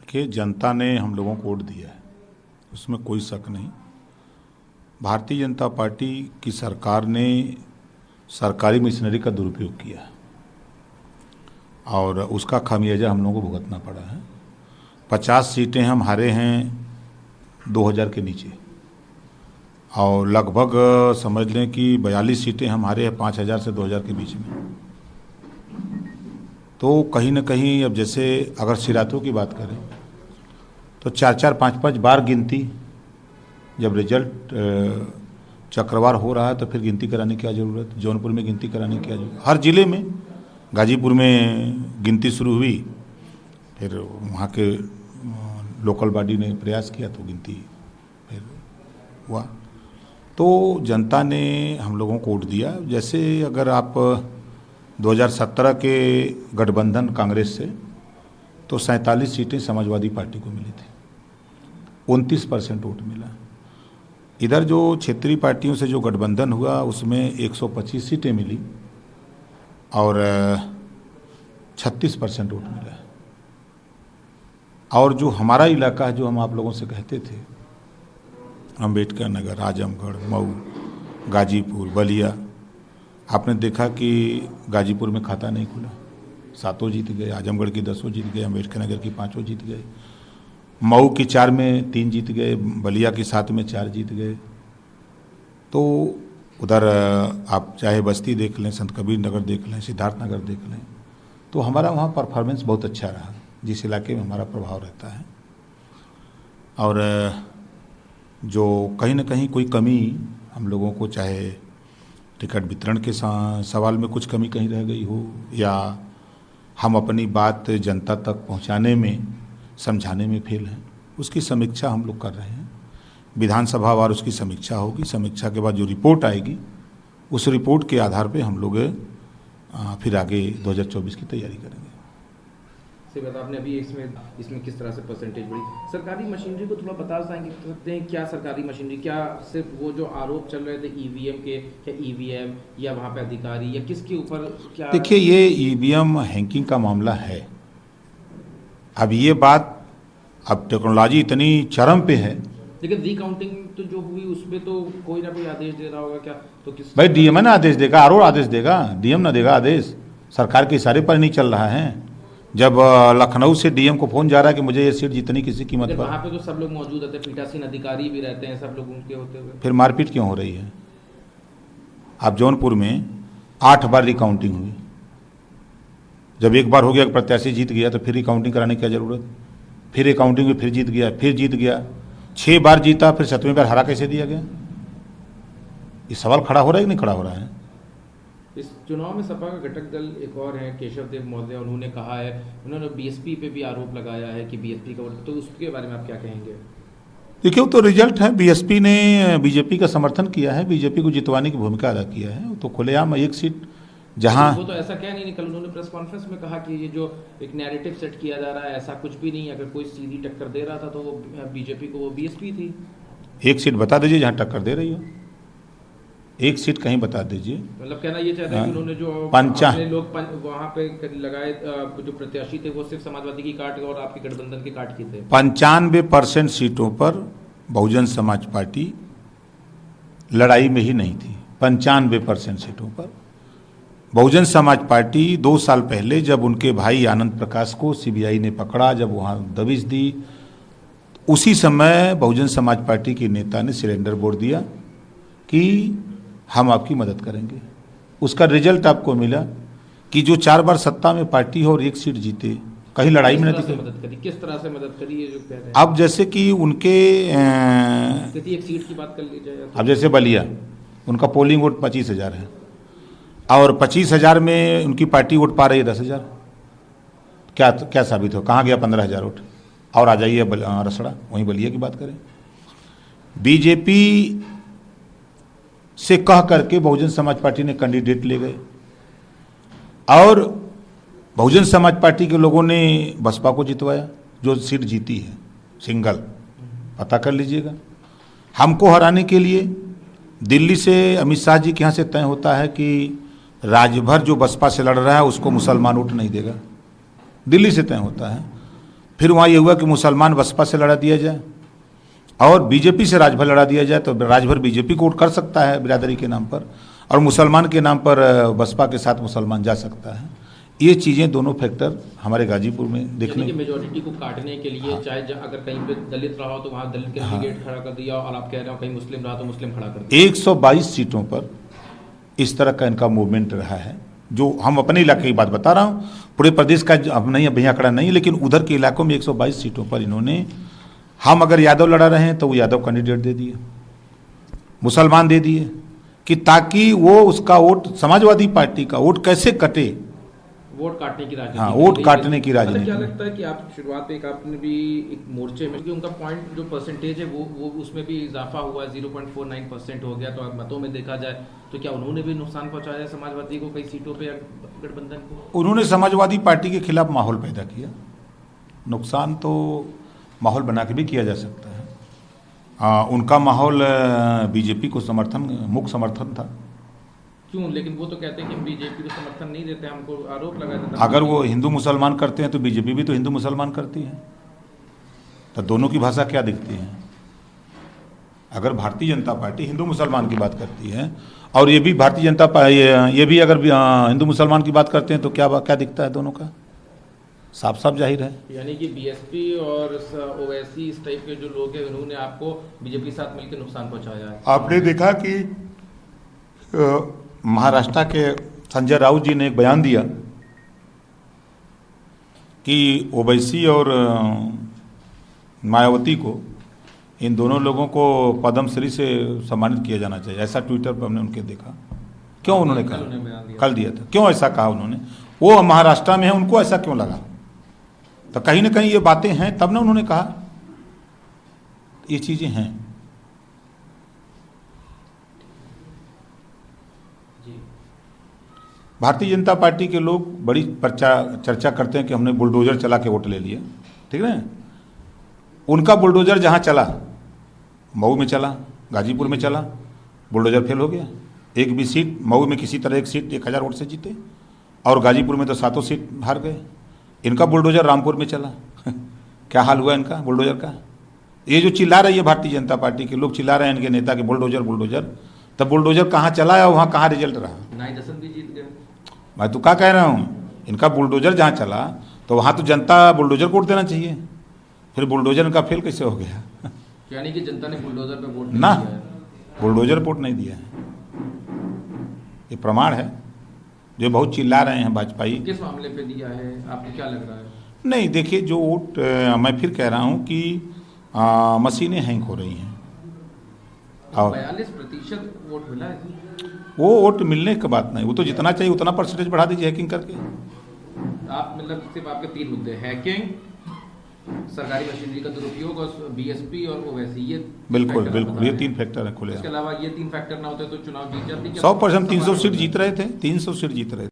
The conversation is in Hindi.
कि जनता ने हम लोगों को वोट दिया है, उसमें कोई शक नहीं। भारतीय जनता पार्टी की सरकार ने सरकारी मशीनरी का दुरुपयोग किया है और उसका खामियाजा हम लोगों को भुगतना पड़ा है। 50 सीटें हम हारे हैं 2000 के नीचे और लगभग समझ लें कि 42 सीटें हम हारे हैं 5000 से 2000 के बीच में। तो कहीं ना कहीं अब जैसे अगर सिरातों की बात करें तो 4-4, 5-5 बार गिनती, जब रिजल्ट चक्रवार हो रहा है तो फिर गिनती कराने की क्या ज़रूरत। जौनपुर में गिनती कराने की क्या ज़रूरत, हर ज़िले में। गाजीपुर में गिनती शुरू हुई, फिर वहाँ के लोकल बॉडी ने प्रयास किया तो गिनती फिर हुआ। तो जनता ने हम लोगों को वोट दिया। जैसे अगर आप 2017 के गठबंधन कांग्रेस से तो 47 सीटें समाजवादी पार्टी को मिली थी, 29% वोट मिला। इधर जो क्षेत्रीय पार्टियों से जो गठबंधन हुआ उसमें 125 सीटें मिली और 36% वोट मिला। और जो हमारा इलाका है, जो हम आप लोगों से कहते थे, अम्बेडकर नगर, आजमगढ़, मऊ, गाजीपुर, बलिया, आपने देखा कि गाजीपुर में खाता नहीं खुला, 7 जीत गए, आजमगढ़ की 10 जीत गए, अम्बेडकर नगर की 5 जीत गए, मऊ की 4 में 3 जीत गए, बलिया की 7 में 4 जीत गए। तो उधर आप चाहे बस्ती देख लें, संत कबीर नगर देख लें, सिद्धार्थ नगर देख लें, तो हमारा वहाँ परफॉर्मेंस बहुत अच्छा रहा, जिस इलाके में हमारा प्रभाव रहता है। और जो कहीं ना कहीं कोई कमी हम लोगों को, चाहे टिकट वितरण के सवाल में कुछ कमी कहीं रह गई हो या हम अपनी बात जनता तक पहुंचाने में, समझाने में फेल हैं, उसकी समीक्षा हम लोग कर रहे हैं। विधानसभा वार उसकी समीक्षा होगी, समीक्षा के बाद जो रिपोर्ट आएगी उस रिपोर्ट के आधार पे हम लोग फिर आगे 2024 की तैयारी करेंगे। सही बात, आपने अभी इसमें किस तरह से परसेंटेज बढ़ी। सरकारी मशीनरी को थोड़ा बता सकते हैं, क्या सरकारी मशीनरी, क्या सिर्फ वो जो आरोप चल रहे थे ईवीएम के, क्या ईवीएम या वहाँ पे अधिकारी या किसके ऊपर क्या? देखिए, ये ईवीएम हैकिंग का मामला है। अब ये बात, अब टेक्नोलॉजी इतनी चरम पे है, लेकिन रिकाउंटिंग तो जो हुई उसमें तो कोई ना कोई आदेश दे रहा होगा क्या? तो किस भाई डीएम ना आदेश देगा, आरओ आदेश देगा, डीएम ना देगा आदेश। सरकार के इशारे पर नहीं चल रहा है। जब लखनऊ से डीएम को फोन जा रहा है कि मुझे ये सीट जितनी किसी कीमत पर, वहाँ पे तो सब लोग मौजूद रहते हैं, पीठासीन अधिकारी भी रहते हैं, सब लोग उनके होते हुए फिर मारपीट क्यों हो रही है? अब जौनपुर में 8 बार रिकाउंटिंग हुई। जब एक बार हो गया, प्रत्याशी जीत गया तो फिर रिकाउंटिंग कराने की क्या जरूरत? फिर रिकाउंटिंग में फिर जीत गया, फिर जीत गया, 6 बार जीता, फिर 7वें बार हरा कैसे दिया गया? ये सवाल खड़ा हो रहा है कि नहीं खड़ा हो रहा है? इस चुनाव में सपा का घटक दल एक और है, केशव देव मौर्य, उन्होंने कहा है, उन्होंने बीएसपी पे भी आरोप लगाया है कि बीएसपी का वोट, तो उसके बारे में आप क्या कहेंगे? देखिए, वो तो रिजल्ट है। बीएसपी ने बीजेपी का समर्थन किया है, बीजेपी को जितवाने की भूमिका अदा किया है। तो खुलेआम एक सीट जहां, वो तो ऐसा क्या नहीं, कल उन्होंने प्रेस कॉन्फ्रेंस में कहा कि ये जो एक नैरेटिव सेट किया जा रहा है, ऐसा कुछ भी नहीं। अगर कोई सीधी टक्कर दे रहा था तो वो बीजेपी को, वो बीएसपी थी। एक सीट बता दीजिए जहां टक्कर दे रही हो, एक सीट कहीं बता दीजिए। मतलब कहना ये चाहते हैं कि उन्होंने जो लोग वहाँ पे लगाए, जो प्रत्याशी थे वो सिर्फ समाजवादी की काट और आपके गठबंधन के काट की थे। 95% सीटों पर बहुजन समाज पार्टी लड़ाई में ही नहीं थी। 95% सीटों पर बहुजन समाज पार्टी 2 साल पहले जब उनके भाई आनंद प्रकाश को सीबीआई ने पकड़ा, जब वहाँ दबिश दी, उसी समय बहुजन समाज पार्टी के नेता ने सिलेंडर बोल दिया कि हम आपकी मदद करेंगे। उसका रिजल्ट आपको मिला कि जो 4 बार सत्ता में पार्टी हो और 1 सीट जीते, कहीं लड़ाई में नहीं दिखे। किस तरह से मदद करी, ये जो कह रहे हैं? अब जैसे कि उनके एक सीट की बात कर ली जाए, अब जैसे बलिया, उनका पोलिंग वोट 25,000 है और 25,000 में उनकी पार्टी वोट पा रही है 10,000। क्या साबित हो? कहाँ गया 15,000 वोट? और आ जाइए रसड़ा, वहीं बलिया की बात करें। बीजेपी से कह करके बहुजन समाज पार्टी ने कैंडिडेट ले गए और बहुजन समाज पार्टी के लोगों ने बसपा को जितवाया, जो सीट जीती है सिंगल। पता कर लीजिएगा। हमको हराने के लिए दिल्ली से अमित शाह जी के यहाँ से तय होता है कि राज्यभर जो बसपा से लड़ रहा है उसको मुसलमान वोट नहीं देगा, दिल्ली से तय होता है। फिर वहाँ ये हुआ कि मुसलमान बसपा से लड़ा दिया जाए और बीजेपी से राजभर लड़ा दिया जाए, तो राजभर बीजेपी को वोट कर सकता है बिरादरी के नाम पर, और मुसलमान के नाम पर बसपा के साथ मुसलमान जा सकता है। ये चीज़ें दोनों फैक्टर हमारे गाजीपुर में देखने की मेजोरिटी को काटने के लिए, हाँ, चाहे अगर कहीं पे दलित रहा हो तो वहाँ दलित के कैंडिडेट खड़ा कर दिया, और आप कह रहे हो कहीं मुस्लिम रहा तो मुस्लिम खड़ा कर दिया। 122 सीटों पर इस तरह का इनका मूवमेंट रहा है। जो हम अपने इलाके की बात बता रहा हूँ, पूरे प्रदेश का अब नहीं, अभी आंकड़ा नहीं, लेकिन उधर के इलाकों में 122 सीटों पर इन्होंने, हम अगर यादव लड़ा रहे हैं तो वो यादव कैंडिडेट दे दिए, मुसलमान दे दिए, कि ताकि वो उसका वोट, समाजवादी पार्टी का वोट कैसे कटे, वोट काटने की राजनीति। हाँ, वोट काटने की राजनीति। क्या लगता है कि आप शुरुआत में आपने भी एक मोर्चे में कि उनका पॉइंट जो परसेंटेज है वो उसमें भी इजाफा हुआ, 0.49% हो गया, तो अब मतों में देखा जाए तो क्या उन्होंने भी नुकसान पहुंचाया समाजवादी को कई सीटों पे, गठबंधन को? उन्होंने समाजवादी पार्टी के खिलाफ माहौल पैदा किया। नुकसान तो माहौल बना के भी किया जा सकता है। उनका माहौल बीजेपी को समर्थन, मुख्य समर्थन था। क्यों? लेकिन वो तो कहते हैं कि बीजेपी को समर्थन नहीं देते, हमको आरोप लगाया जाता है। अगर वो हिंदू मुसलमान करते हैं तो बीजेपी भी तो हिंदू मुसलमान करती है, तो दोनों की भाषा क्या दिखती है? अगर भारतीय जनता पार्टी हिंदू मुसलमान की बात करती है और ये भी भारतीय जनता पार्टी, ये भी अगर हिंदू मुसलमान की बात करते हैं, तो क्या दिखता है दोनों का? साफ साफ जाहिर है। यानी कि बीएसपी और ओवैसी इस टाइप के जो लोग हैं, उन्होंने आपको बीजेपी के साथ मिलकर नुकसान पहुंचाया है। आपने देखा कि महाराष्ट्र के संजय राउत जी ने एक बयान दिया कि ओवैसी और मायावती को, इन दोनों लोगों को पद्मश्री से सम्मानित किया जाना चाहिए, ऐसा ट्विटर पर हमने उनके देखा। क्यों उन्होंने कहा? कल दिया था। क्यों ऐसा कहा उन्होंने? वो महाराष्ट्र में है, उनको ऐसा क्यों लगा? तो कहीं ना कहीं ये बातें हैं, तब ना उन्होंने कहा। ये चीजें हैं। भारतीय जनता पार्टी के लोग बड़ी चर्चा करते हैं कि हमने बुलडोजर चला के वोट ले लिया, ठीक है। उनका बुलडोजर जहां चला, मऊ में चला, गाजीपुर में चला, बुलडोजर फेल हो गया। एक भी सीट, मऊ में किसी तरह एक सीट 1000 वोट से जीते, और गाजीपुर में तो 7 सीट हार गए। इनका बुलडोजर रामपुर में चला। क्या हाल हुआ इनका बुलडोजर का? ये जो चिल्ला रही है भारतीय जनता पार्टी के लोग, चिल्ला रहे हैं इनके नेता के बुलडोजर बुलडोजर, तब बुलडोजर कहाँ चला है, वहाँ कहाँ रिजल्ट रहा? नाई दसन भी जीत गए। मैं तो क्या कह रहा हूँ, इनका बुलडोजर जहाँ चला तो वहाँ तो जनता बुलडोजर को वोट देना चाहिए, फिर बुलडोजर इनका फेल कैसे हो गया? यानी कि जनता ने बुलडोजर पे वोट ना, बुलडोजर वोट नहीं दिया है। ये प्रमाण है। जो बहुत चिल्ला रहे हैं भाजपाई, किस मामले पे दिया है, आपको क्या लग रहा है? नहीं, देखिए जो वोट, मैं फिर कह रहा हूँ कि मशीनें हैंग हो रही हैं, और 42% वोट मिला है। वो वोट मिलने की बात नहीं, वो तो जितना चाहिए उतना परसेंटेज बढ़ा दीजिए हैकिंग करके। आप मतलब सिर्फ आपके 3 मुद्दे, हैकिंग, सरकारी मशीनरी का दुरुपयोग और बीएसपी और ओवैसी, ये बिल्कुल बिल्कुल, ये 3 फैक्टर है खुले। इसके अलावा ये 3 फैक्टर ना होते तो चुनाव जीत जाती। 100% 300 सीट जीत रहे थे, 300 सीट जीत रहे थे।